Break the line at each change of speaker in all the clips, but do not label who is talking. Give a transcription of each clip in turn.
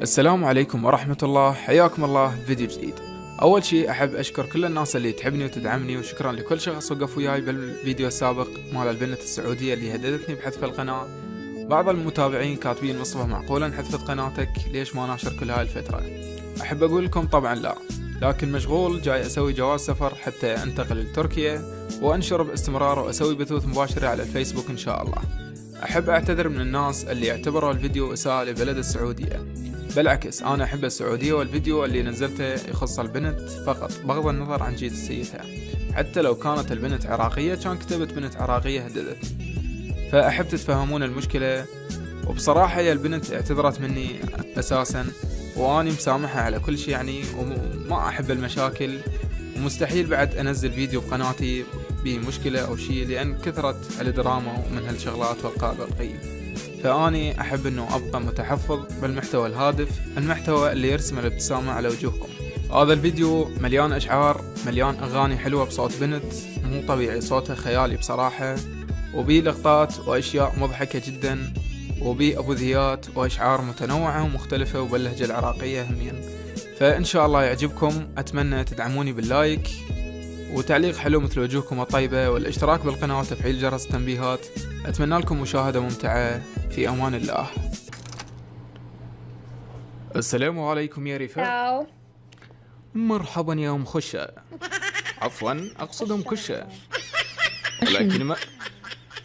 السلام عليكم ورحمة الله، حياكم الله في فيديو جديد. أول شيء أحب أشكر كل الناس اللي تحبني وتدعمني، وشكرا لكل شخص وقف وياي بالفيديو السابق مال البنت السعودية اللي هددتني بحذف القناة. بعض المتابعين كاتبين مصطفى معقولا حذفت قناتك، ليش ما ناشر كل هاي الفترة؟ أحب أقول لكم طبعا لا، لكن مشغول جاي أسوي جواز سفر حتى أنتقل لتركيا وأنشر باستمرار وأسوي بثوث مباشرة على الفيسبوك إن شاء الله. أحب أعتذر من الناس اللي اعتبروا الفيديو إساءة لبلد السعودية، بالعكس أنا أحب السعودية، والفيديو اللي نزلته يخص البنت فقط بغض النظر عن جنسيتها. حتى لو كانت البنت عراقية كان كتبت بنت عراقية هددتني، فأحب تتفهمون المشكلة. وبصراحة يا البنت اعتذرت مني أساسا، وأني مسامحة على كل شيء يعني، وما أحب المشاكل، ومستحيل بعد أنزل فيديو بقناتي بمشكلة أو شيء، لأن كثرت الدراما ومن هالشغلات والقالب القيم. فأني أحب أنه أبقى متحفظ بالمحتوى الهادف، المحتوى اللي يرسم الابتسامة على وجوهكم. هذا الفيديو مليان أشعار، مليان أغاني حلوة بصوت بنت مو طبيعي، صوتها خيالي بصراحة، وبي لقطات وأشياء مضحكة جدا، وبي أبوذيات وأشعار متنوعة ومختلفة وباللهجة العراقية همين. فإن شاء الله يعجبكم، أتمنى تدعموني باللايك وتعليق حلو مثل وجوهكم الطيبة، والاشتراك بالقناة وتفعيل جرس التنبيهات. أتمنى لكم مشاهدة ممتعة، في أمان الله. السلام عليكم يا رفاق.
تاو.
مرحبا يا أم خشة، عفوا أقصد أم كشة، ولكن ما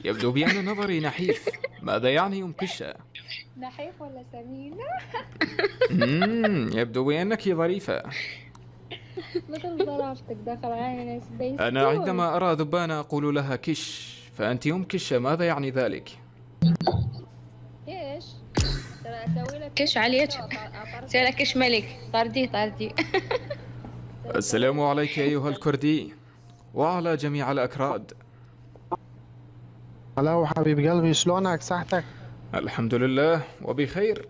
يبدو بأن نظري نحيف. ماذا يعني أم كشة؟
نحيف ولا سمين؟
يبدو بأنك ظريفة.
مثل ظرافتك دخل عيني سبيس.
أنا عندما أرى ذبانة أقول لها كش، فأنت أم كشة، ماذا يعني ذلك؟
ايش؟ ترى اسوي لك
كش عليك، سوي لك كش ملك. طردي
السلام عليك أيها الكردي، وعلى جميع الأكراد.
هلا حبيب قلبي، شلونك؟ صحتك؟
الحمد لله وبخير.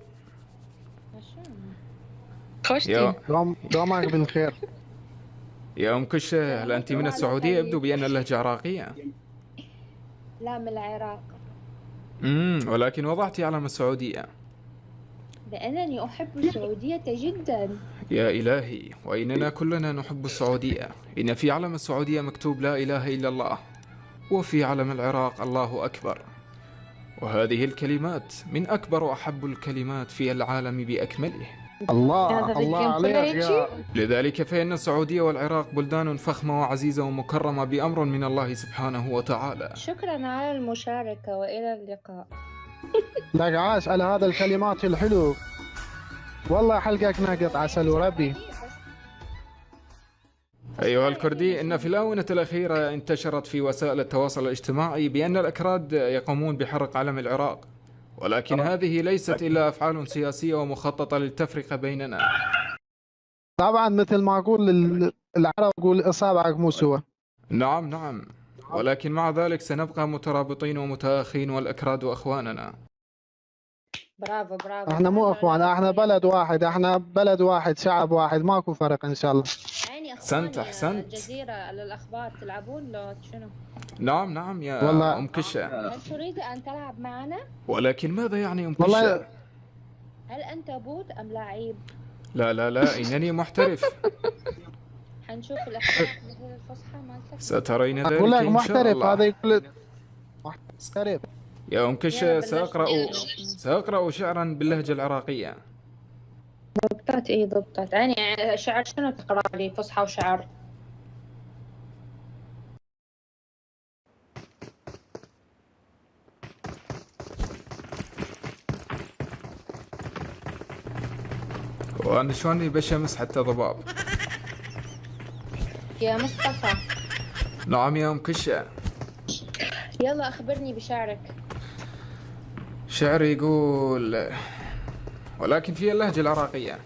خوشتي.
دومك بالخير.
يا أم كشة، هل أنت من السعودية؟ يبدو بأن اللهجة عراقية.
لا، من العراق.
ولكن وضعتي علم السعودية.
لأنني أحب السعودية جدا.
يا إلهي، وإننا كلنا نحب السعودية. إن في علم السعودية مكتوب لا إله إلا الله، وفي علم العراق الله أكبر، وهذه الكلمات من أكبر وأحب الكلمات في العالم بأكمله.
الله عليك يا...
لذلك فإن السعودية والعراق بلدان فخمة وعزيزة ومكرمة بأمر من الله سبحانه وتعالى.
شكرا على المشاركة، وإلى اللقاء.
لك عاش على هذا الكلمات الحلو، والله حلقك ناقط عسل وربي.
أيها الكردي، إن في الآونة الأخيرة انتشرت في وسائل التواصل الاجتماعي بأن الأكراد يقومون بحرق علم العراق، ولكن هذه ليست إلا أفعال سياسية ومخططة للتفرقة بيننا.
طبعا مثل ما أقول العرب يقول إصابعك مو سوا.
نعم، ولكن مع ذلك سنبقى مترابطين ومتآخين، والأكراد أخواننا.
برافو.
احنا مو اخوان، احنا بلد واحد، شعب واحد، ماكو فرق ان شاء الله.
يعني
أحسنت.
الجزيرة للأخبار تلعبون لو شنو؟
نعم يا
والله
أم كشة.
هل تريد أن تلعب معنا؟
ولكن ماذا يعني أم
والله
كشة؟
هل أنت بوت أم لعيب؟
لا، إنني محترف.
حنشوف الأخبار مثل الفصحى مالتك.
سترين ذلك
اقول لك
إن شاء
محترف،
الله.
هذا يقول محترف.
يا أم كشة، سأقرأ شعرا باللهجة العراقية.
ضبطت يعني شعر شنو تقرأ لي؟ فصحى وشعر؟
وأنا شلوني بشمس حتى ضباب.
يا مصطفى.
نعم يا أم كشة.
يلا أخبرني بشعرك.
شعري يقول، ولكن في اللهجة العراقية.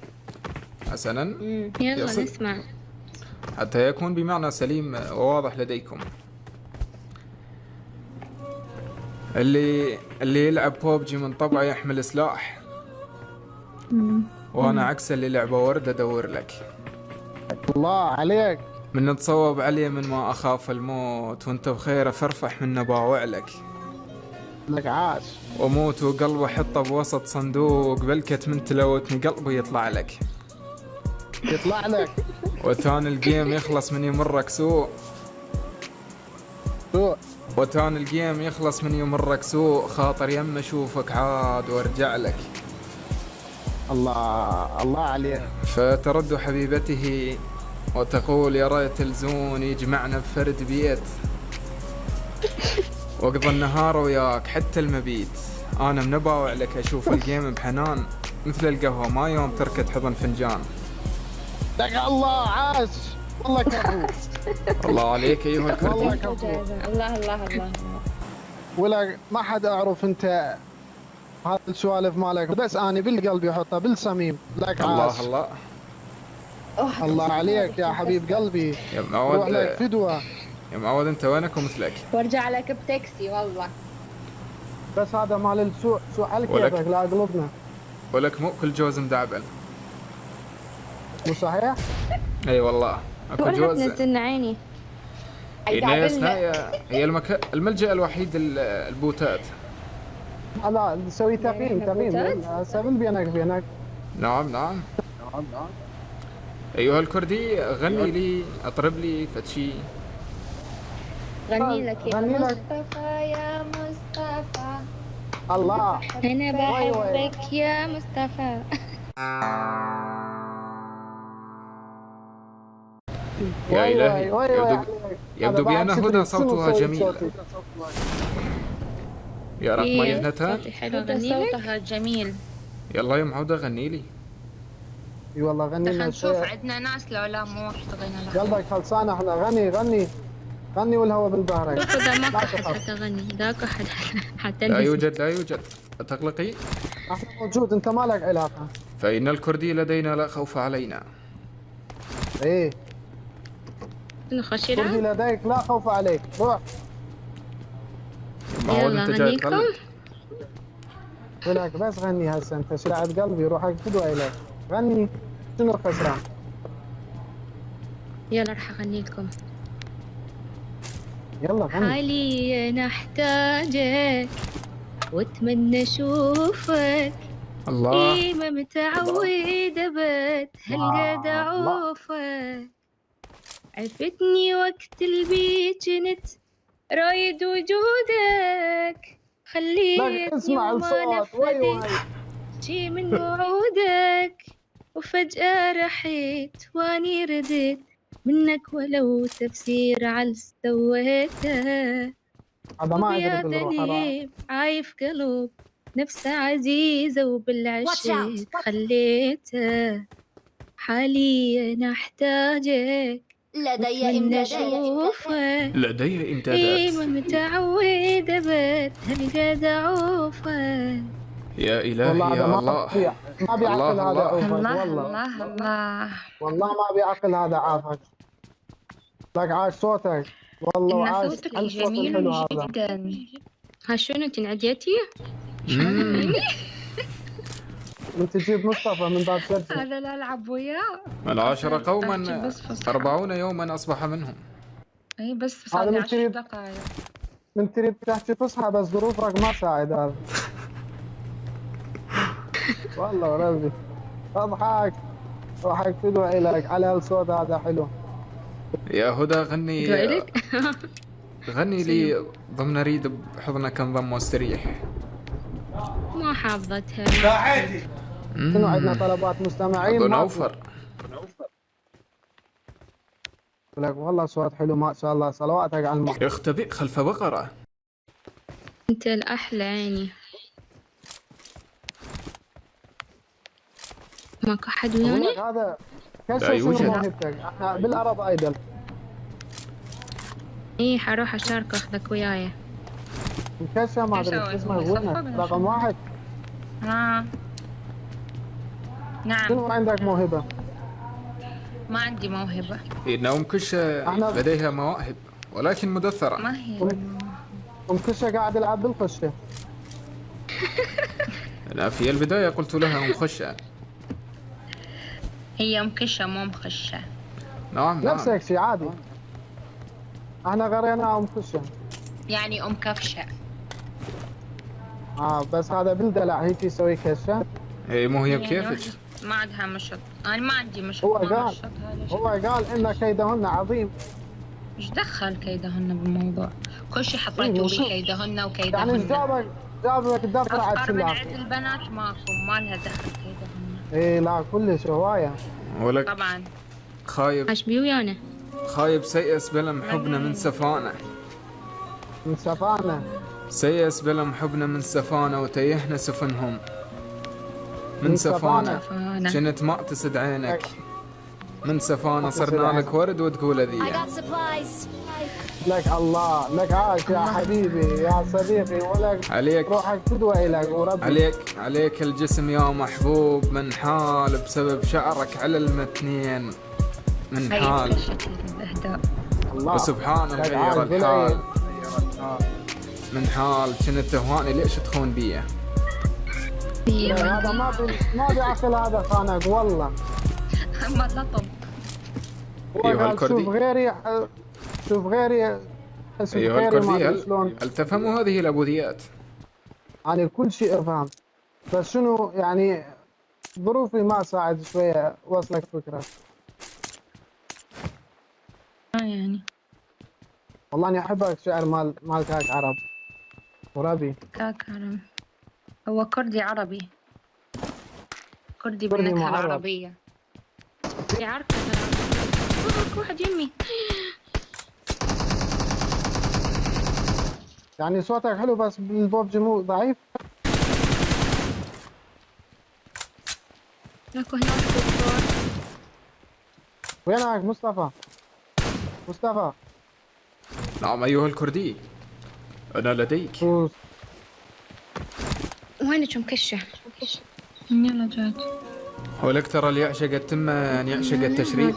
حسنا،
يلا نسمع
حتى يكون بمعنى سليم وواضح لديكم. اللي يلعب بوبجي من طبعه يحمل سلاح، وانا عكس اللي لعبه ورد ادور لك.
الله عليك.
من نتصوب عليه من ما اخاف الموت، وانت بخير افرفح من نباوع لك.
لك عاش.
واموت وقلبه حطه بوسط صندوق، بلكت من تلوتني قلبه يطلع لك.
يطلع لك.
وتان الجيم يخلص من يمرك سوء. وتان الجيم يخلص من يمرك سوء، خاطر يم اشوفك عاد وارجع لك.
الله عليك.
فترد حبيبته وتقول يا ريت الزون يجمعنا بفرد بيت، واقضى النهار وياك حتى المبيت. انا منباوع لك اشوف الجيم بحنان، مثل القهوة ما يوم تركت حضن فنجان.
لك الله عاش. والله كفو.
الله عليك ايها
والله
الكردي.
كفو.
الله.
ولا ما حد اعرف انت هذا السوالف مالك، بس اني بالقلب يحطها بالصميم. لك عاش.
الله
الله عليك يا حبيب قلبي.
يا
روح
معود.
لك فدوة.
يا معود انت وينك ومثلك.
وارجع لك بتاكسي والله.
بس هذا مال السوق، سوق على
ولك.
كيفك لا قلوبنا.
ولك مؤكل جوز مدعبل.
مو صحيح؟
اي والله اكو جوز.
نزلنا عيني.
هي الملجأ الوحيد البوتات.
لا نسوي تقييم سبل بينك.
نعم. ايها الكردي غني لي، اطرب لي فتشي.
غني لك يا
غني لك.
مصطفى يا مصطفى.
الله.
أنا بحبك يا مصطفى.
يا إلهي يبدو بأن هدى صوتها جميل. يا رقم ابنتان.
صوتها جميل.
يلا يا معودة غني لي.
اي والله غني لنا.
نشوف عندنا ناس لو لا مو راح تغني لها.
قلبك خلصان. احنا غني والهواء بالبحر.
ذا ما حد تغني، ذاك احد حتى
لا يوجد. تقلقي.
احنا موجود، انت ما لك علاقه.
فإن الكردي لدينا لا خوف علينا.
ايه
نخش
كردي
يلعب.
لديك لا خوف عليك. روح.
معود
يلا
انت جاي
غنيكم.
تقلق.
ولك بس غني هسه، انت شلعت قلبي. روحك فدوة اليك. غني. شنو خسران؟
يلا راح اغني لكم.
يلا غني.
حاليا احتاجك واتمنى اشوفك.
الله.
ما متعودة بات هالقد اعوفك. عفتني وقت البي كنت رايد وجودك. خليتني
اسمع
وما
الصوت.
نفذت شي من وعودك. وفجأة رحيت واني رديت منك ولو تفسير على سويته.
هذا ما
يا
ادري بالروح.
دنيب عايف قلب نفسه عزيزة وبالعشق خليته. حاليا احتاجك
لدي إمدادات.
لدي امدادات.
ما متعودة بات هالقد اعوفك.
يا إلهي
والله
يا
هذا
الله.
ما بيعقل هذا عوفك. والله ما بيعقل هذا عافك. لك عاش صوتك والله. وعاش
صوتك
على الصوت
جميل
الحلو هذا.
جدا. ها شنو انت انعديتي؟
من تجيب مصطفى من باب شرجة.
هذا لا العب وياه.
من عاشر قوما
بس فصحى.
40 يوما أصبح منهم.
اي بس
هذا
صار لي
من
10
تريد.
دقائق.
من تريد تحكي فصحى بس ظروفك ما تساعد هذا. والله ربي اضحك. روحك فدوة الك على هالصوت هذا حلو.
يا هدى غني.
دعيلك.
غني لي ضمن ريد بحضنك انضم واستريح.
ما حافظتها.
شنو عندنا طلبات مستمعين؟
أظن أوفر.
لك والله صوت حلو ما شاء الله. صلواتك على المخ.
يختبئ خلف بقرة.
انت الاحلى عيني. ماكو حد وياني؟
لك هذا
لا
كشف
يوجد.
شنو موهبتك. احنا بالعرب ايدل.
ايه حروح اشارك اخذك وياي.
مكشف ما ادري شو اسمه. وينك؟ رقم واحد.
نعم.
شنو عندك موهبة؟
ما عندي موهبة.
إن أم كشة لديها مواهب ولكن مدثرة.
ما هي.
ام كشة قاعد يلعب بالخشة.
أنا في البداية قلت لها أم خشة.
هي مكشة مو مخشة.
نعم.
نفس هيك شيء عادي. احنا غرينا ام كشة.
يعني ام كفشة.
بس هذا بالدلع هيك يسوي كشه.
اي مو هي
يعني
بكيفك.
واحدة ما عندها مشط، انا ما عندي مشط،
هو
ما
قال
مشطها ليش؟
هو قال ان كيدهن عظيم.
ايش دخل كيدهن بالموضوع؟ كل شي
إيه
حطيتوا لي
شوف،
كيدهن
يعني
وكيدهن.
جابك دفعة
افقر من عند
سلاح.
البنات ماكو، ما لها دخل كيدهن.
ايه لا كلش هوايه.
ولك
طبعا.
خايب
عاش بي ويانا.
خايب سيئس بلم حبنا من سفانة.
من سفانه.
سيئس بلم حبنا من سفانة وتيهنا سفنهم. من
من
سفانة
سفانة.
كنت ما تسد عينك. من سفانة
ما تسد
صرنا
عينك.
لك ورد وتقول
I
ذي.
got supplies.
لك الله، لك عاش يا حبيبي يا صديقي، ولك
عليك
روحك فدوة إلك وربي.
عليك الجسم يا محبوب من حال بسبب شعرك على المتنين من
هاي
حال.
فشت الاهداء.
الله
وسبحان
لك
غير
عاش
الحال
بالعيد.
من حال كنت تهواني ليش تخون بيه.
هذا ما بعقل، هذا خانق والله.
ما لطم.
هو
أيها
قال
الكردي.
شوف غيري حس
ايها
بغيري، ما
الكردي،
ادري شلون.
هل تفهموا هذه الابوذيات؟
يعني كل شيء افهم، بس شنو يعني ظروفي ما ساعد شويه وصلك فكره.
يعني
والله اني احبك شعر مال كاك عرب وربي.
كاكرم هو كردي عربي، كردي
كردي
بالنكهة
معرب.
العربية. يا عارفة أنا واحد يمي.
يعني صوتك حلو بس بالبوبجي مو ضعيف.
لكو هناك دكتور.
وينك مصطفى؟ مصطفى
نعم أيها الكردي، أنا لديك.
وينك مكشة؟ يلا جات.
ولك ترى اللي يعشق التمة أن يعشق التشريب.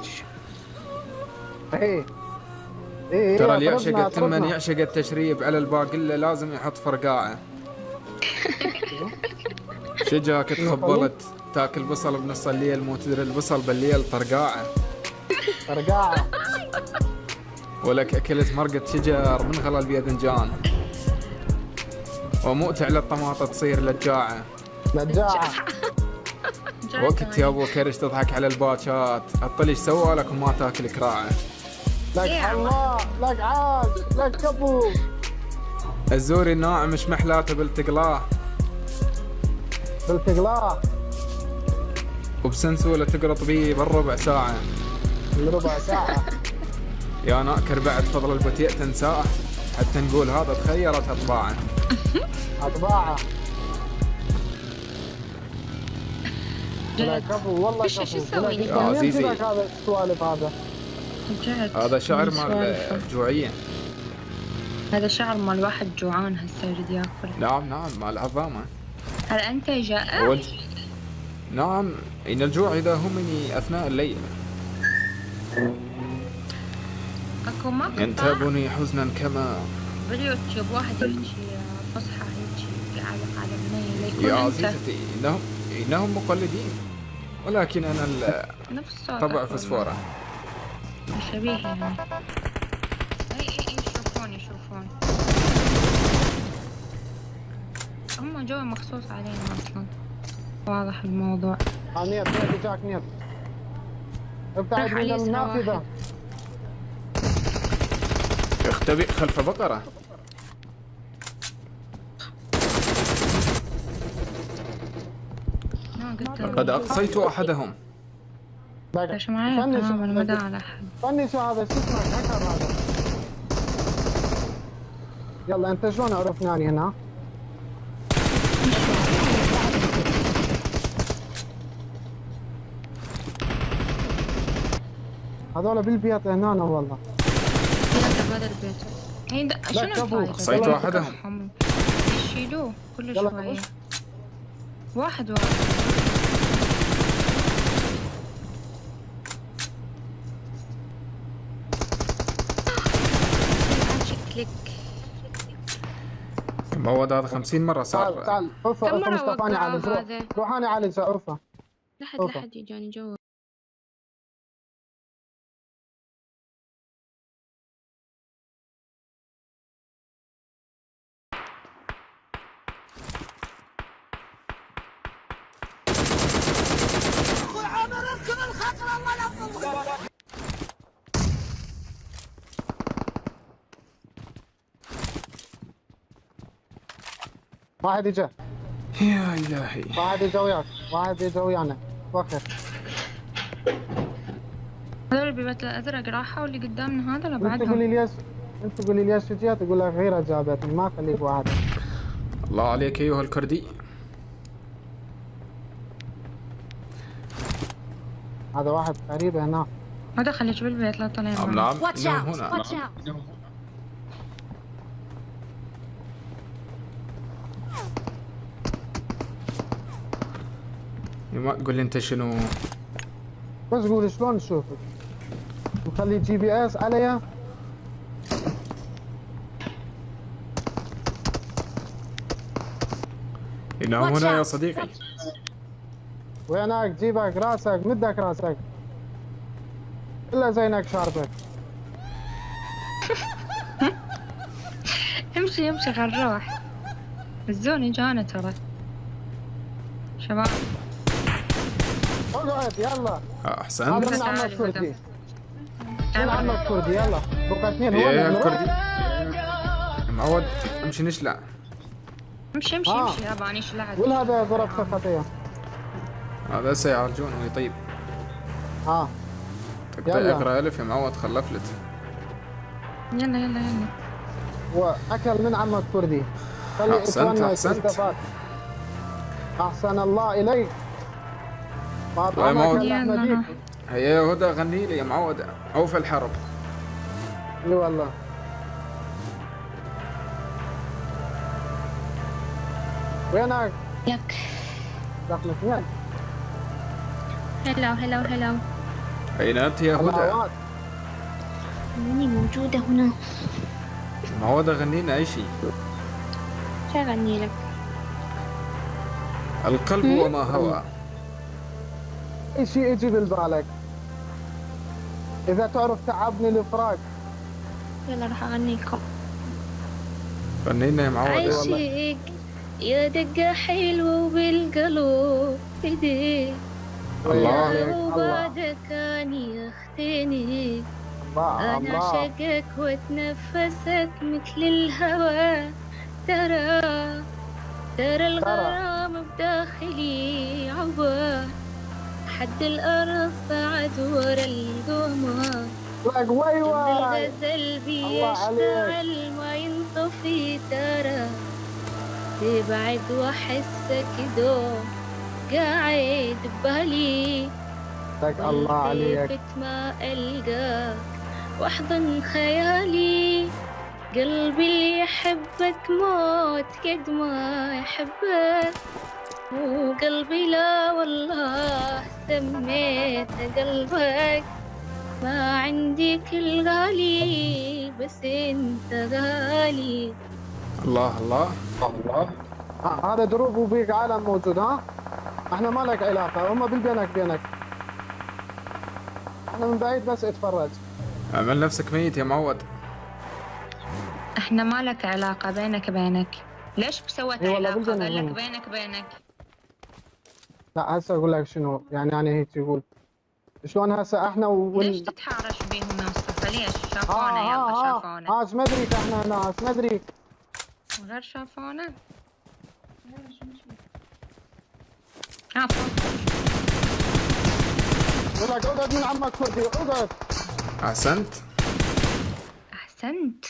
ايه
ترى اللي يعشق
اطربنا
التمة أن
اطربنا.
يعشق التشريب على الباقلة لازم يحط فرقاعة. شجاك تخبلت تاكل بصل بنص الليل، مو تدري البصل بالليل طرقاعة.
فرقاعة.
ولك أكلت مرقة شجر من غلا الباذنجان، ومؤت على الطماطة تصير لجاعة.
لجاعة.
وقت يا ابو كرش تضحك على الباتشات، الطلش سوى لك وما تاكل كراعة.
لك الله، لك عاش، لك كفو.
الزوري الناعم مش محلاته بالتقلاه،
بالتقلاه
وبسنسولة تقرط بيه بالربع ساعة.
ربع ساعة.
يا ناكر بعد فضل البتيء تنساه، حتى نقول هذا تخيرت أطباعه.
أطباعة. لا كفو والله
إيش
كفو.
أسوي؟
يا عزيزي.
لك هذا السوالف هذا.
هذا شعر مال جوعية.
هذا شعر مال واحد جوعان هسه يريد ياكل.
نعم مال عظامة.
هل أنت جائع؟
نعم، إن الجوع إذا همني أثناء الليل
أكو مقطع
ينتابني حزنا كما.
باليوتيوب واحد يحكي فصحى هيك يعلق على بنية ليكون
يا
أنت
عزيزتي إنهم مقلدين، ولكن أنا
نفس صوتك
طبع
والله.
فسفورة.
شبيه يعني. اي يشوفون هم جو مخصوص علينا اصلا، واضح الموضوع.
نيت جاك نيت. ابتعد من
علي
النافذة.
اختبئ خلف بقرة. لقد أقصيت أحدهم.
ليش معي تمام المدى على حد.
فني شو هذا، شو اسمك هكر هذا. يلا انت شلون عرفناني هنا؟ هذول بالبيت هنا والله.
هذا البيت. شنو الفايدة؟
أقصيت أحدهم.
يشيلوه كل شوية. واحد كليك.
المواد هذا 50 مرة صار.
تعال عوفة مصطفاني على روح انا على عوفة.
لحد يجاني جوا.
واحد اجا.
يا الهي.
واحد اجا وياك، واحد اجا ويانا. وخر.
هذول البيبات الازرق راحوا واللي قدامنا هذا ولا
انت
بعدهم؟
تقولي ليش، انت تقولي ليش جيت، تقول لك غيره جابتني، ما خليك واحد.
الله عليك ايها الكردي.
هذا واحد قريب هناك.
هذا خليك بالبيت لا تطلعين برا.
نعم
Watch
انه
out!
هنا.
Watch out!
ما تقول لي انت شنو؟
بس قول شلون نشوفك؟ نخلي GPS عليها؟
انه
Watch
هنا يا
out.
صديقي.
وينك؟ جيبك راسك، مدك راسك. الا زينك شاربك.
امشي امشي خل نروح. الزون اجانا ترى. شباب
اقعد يلا.
احسنت.
هذا من
تعالي
عمك كردي.
هدى.
من عمك كردي يلا. بقى اثنين هو
يا
اللي
الكردي. معود امشي نشلع.
امشي امشي امشي يابا اني شلعت.
والهذا ضرب سخطيه.
هذا سيعالجون ويطيب.
ها
تقطع
يلا.
اقرا الف يا معود خلفلت.
يلا يلا يلا.
واكل من عمك كردي. خلي
أحسنت،
اخواننا
أحسنت.
استفاد. احسن الله اليك. ما
والله ما
طعمك
ود-
الا
يلا.
احمديك.
هيا يا هدى غني لي يا معود. عوف الحرب.
اي والله. وينك؟
لك.
دخلك وين؟
هلا هلا هلا.
اين انت يا هدى؟
الهوات.
أنني موجودة هنا.
معود غنينا اي شيء.
شو أغني لك؟
القلب وما هوى.
اي شيء يجي بالبالك. اذا تعرف تعبني الفراق.
يلا راح أغنيكم.
غنينا يا معود.
عشق يا دقة حلوة وبالقلب ايديك.
الله
الله.
عليك الله.
وبعدك كان يختني.
الله
أنا
الله.
عشقك واتنفسك مثل الهوى. ترى الغرام بداخلي عبا. حد الأرض صعد ورا القمر.
لك وي وي.
الغزل
الله عليك.
بيشتعل ما ينطفي. ترى تبعد واحسك دوم قاعد ببالي.
لك الله عليك.
والتفت ما ألقاك واحضن خيالي. قلبي اللي يحبك موت قد ما يحبك. وقلبي لا والله سميت قلبك. ما عندي كل غالي بس انت غالي.
الله الله.
الله. هذا دروب وبيك عالم موجود ها؟ احنا ما لك علاقة، هم بالبينك بينك. احنا من بعيد بس اتفرج.
اعمل نفسك ميت يا معود.
احنا ما لك علاقة بينك بينك. ليش سويت
إي والله
علاقة؟
بالجنة
قال لك
والله.
بينك بينك.
لا هسه اقول لك شنو، يعني هيك يقول شلون هسه احنا
ليش تتحارش بيهم يا مصطفى؟ ليش؟ شافونا يلا شافونا.
ها مدريك احنا هنا مدريك.
غير شافونا. ها فوق.
يقول لك اقعد من عمك كردي اقعد.
احسنت.
احسنت.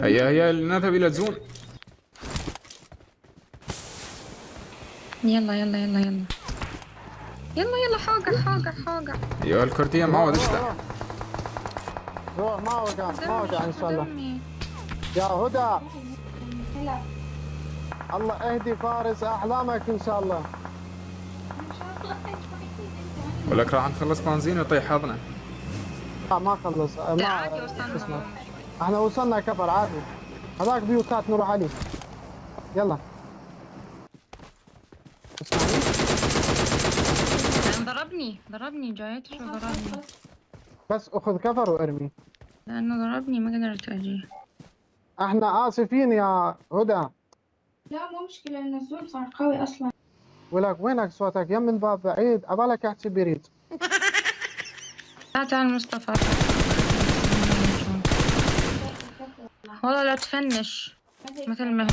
هيا هيا نذهب الى الزون.
يلا يلا يلا يلا. يلا يلا حوقع.
ايها الكردي يا معود اشلع.
روح ما وقع ان شاء الله. يا هدى الله اهدي فارس احلامك ان شاء الله.
ولك راح نخلص بنزين ويطيح حظنا.
لا ما خلص
لا عادي
ما
وصلنا.
اسمع. احنا وصلنا كفر عادي. هذاك بيوتات نروح عليه. يلا
ضربني جايته شو ضربني.
بس اخذ كفر وارمي.
لأنه ضربني ما قدرت أجي.
احنا اسفين يا هدى.
لا مو مشكلة النزول صار قوي أصلا.
ولك وينك صوتك يم الباب بعيد عبالك احكي بريد.
تعال مصطفى. والله لا تفنش مثل ما هم.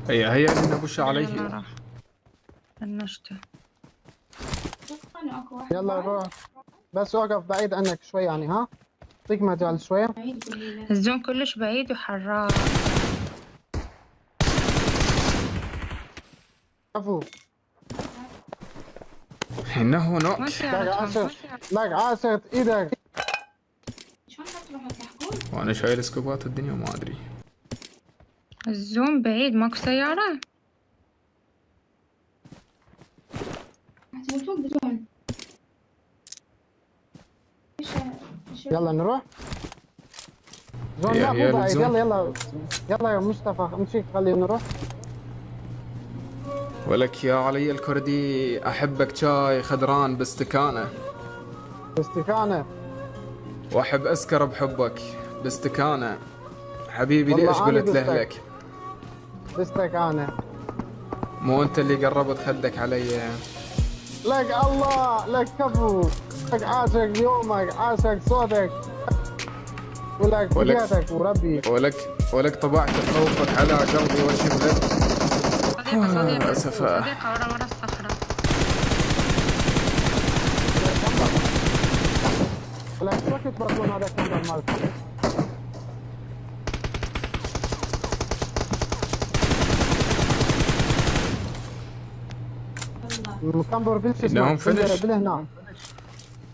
هي اللي نبش
يلا
عليه.
راح فنشته.
اتوقع اكو واحد
يلا
بعد.
روح، بس اوقف بعيد عنك شوي يعني، ها اعطيك مجال شوية.
بعيد قولي له.
الزون كلش بعيد وحراق.
عفو.
انه نوك.
ما
لك
سيارتهم.
عاشر، لك عاشر ايدك.
شلون تروحوا تلحقون؟
وانا شايل سكوبات الدنيا وما ادري.
الزون بعيد ماكو سيارة.
تموتون بدون.
يلا نروح. زون لا
هي
مو بعيد.
الزون.
يلا يلا يا مصطفى امشيك خليه نروح.
ولك يا علي الكردي احبك شاي خضران باستكانه،
باستكانة.
واحب اسكر بحبك باستكانه. حبيبي
والله
ليش
أنا
قلت
بستك.
لهلك؟
باستكانة.
مو انت اللي قربت خدك علي؟
لك الله، لك كفو، لك عاشق يومك، عاشق صوتك، ولك بيتك وربي.
ولك طبعت خوفك على قلبي وشملت.
صديقة
أسفة.
صديقة ورا الصخرة.
ولك شو كنت بطلون هذا الكندر مالك؟ مكمبر بالش
إنهم
اسمه
فينش.
بالهنا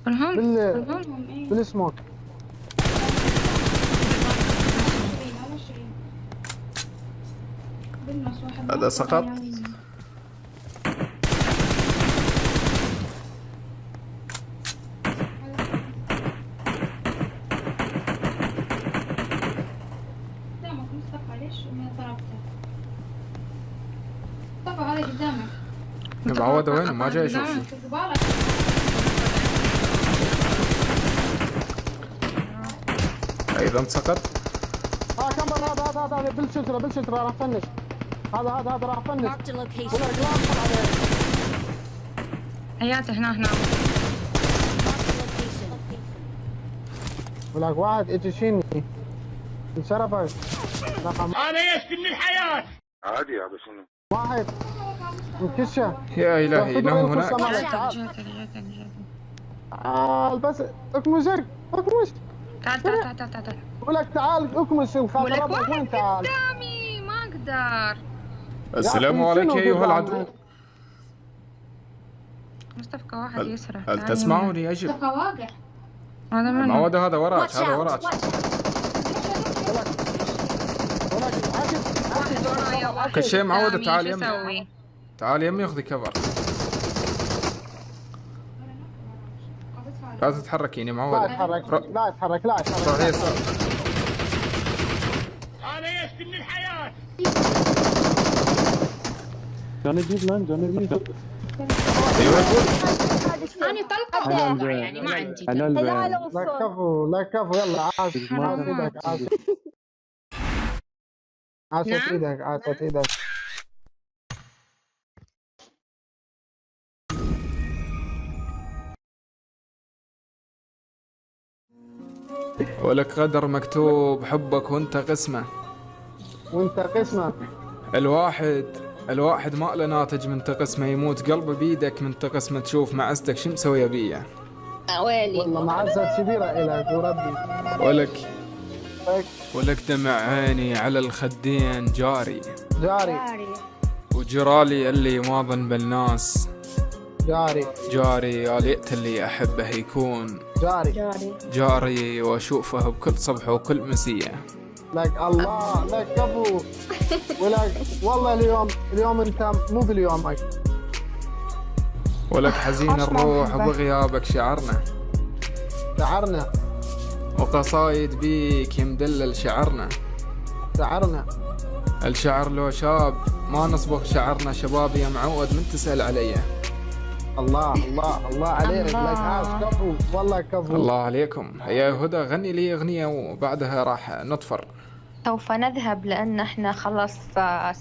كلهم
هم ايه؟
بالسموك.
بالنص واحد.
هذا سقط.
قدامك مصطفى، ليش ما ضربته؟ مصطفى هذا قدامك.
معود وين ما جاي اشوف شيء.
في قبالك.
ايضا سقط.
كمبر هذا بالشجرة راح فنش. هذا راح فنش.
Marked a location.
ولك لا تدخل عليه.
حياته هنا.
ولك واحد اجى شيني انشرفك رقم
انا يشفي الحياه.
عادي يا شنو؟
واحد انكشه.
يا الهي انه هناك.
جاتك.
تعال بس اكمشك اكمش.
تعال.
ولك تعال اكمش الخاطر
ولك
ربك.
واحد
وين تعال؟
قدامي ما اقدر.
السلام عليك ايها العدو.
مصطفى واحد يسرع.
هل تسمعوني اجب؟
مصطفى واقع.
هذا منو؟
معود هذا وراك.
Watch
هذا
out.
وراك.
ولك عكس
ورايا واحد
كل شيء معودة.
قدامي،
تعال
شو
يمي.
اسوي؟
تعال يمي خذي كفر. لا تتحركيني
لا
معودة.
اتحرك لا اتحرك لا اتحرك.
روح يسار.
انا يشفي الحياه.
أنا طلقة يعني ما عندي.
لا كفو لا كفو. يلا عاش ايدك عاش. عاشت
نعم.
ايدك عاشت ايدك.
ولك غدر مكتوب حبك وانت قسمه.
وانت قسمه.
الواحد ما له ناتج من تقسمه، يموت قلبه بيدك من تقسمه. تشوف معزتك شو مسويه بيه.
ويلي.
والله معزة كبيرة إلك وربي.
ولك دمع عيني على الخدين جاري. وجرالي اللي ما ظن بالناس. جاري يا ليت اللي أحبه يكون جاري وأشوفه بكل صبح وكل مسية.
لك الله لك كفو. ولك والله اليوم انت مو باليومك.
ولك حزين الروح وبغيابك شعرنا. وقصايد بيك يمدلل شعرنا.
الشعر
لو شاب ما نصبغ شعرنا. شبابي يا معود من تسأل عليه.
الله الله الله عليك، لك هاس كفو والله كفو.
الله عليكم. يا هدى غني لي أغنية وبعدها راح نطفر.
سوف نذهب لأن احنا خلصنا.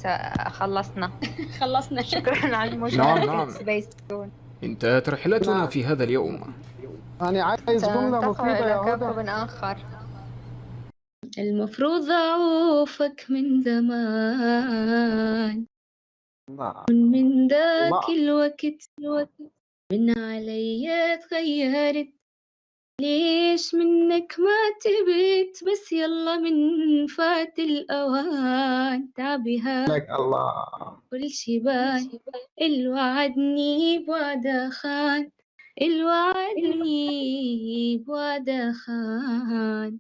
خلصنا.
شكرا على
نعم،
المشاركة
نعم.
سبيس تون.
انتهت رحلتنا
نعم.
في هذا اليوم.
أنا عايز جملة
سننتقل
مفيدة
إلى
يا هدى.
كوكب آخر.
المفروض أعوفك من زمان،
نعم.
من ذاك
الله.
الوقت من عليا تغيرت، ليش منك ما تبت، بس يلا من فات الأوان، تعبها
لك الله.
كل شي بان، الوعدني بوعده خان، الوعدني بوعده خان.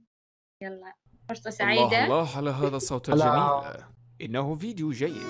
يلا فرصة
الله
سعيدة.
الله على هذا الصوت
لا.
الجميل. إنه فيديو جيد.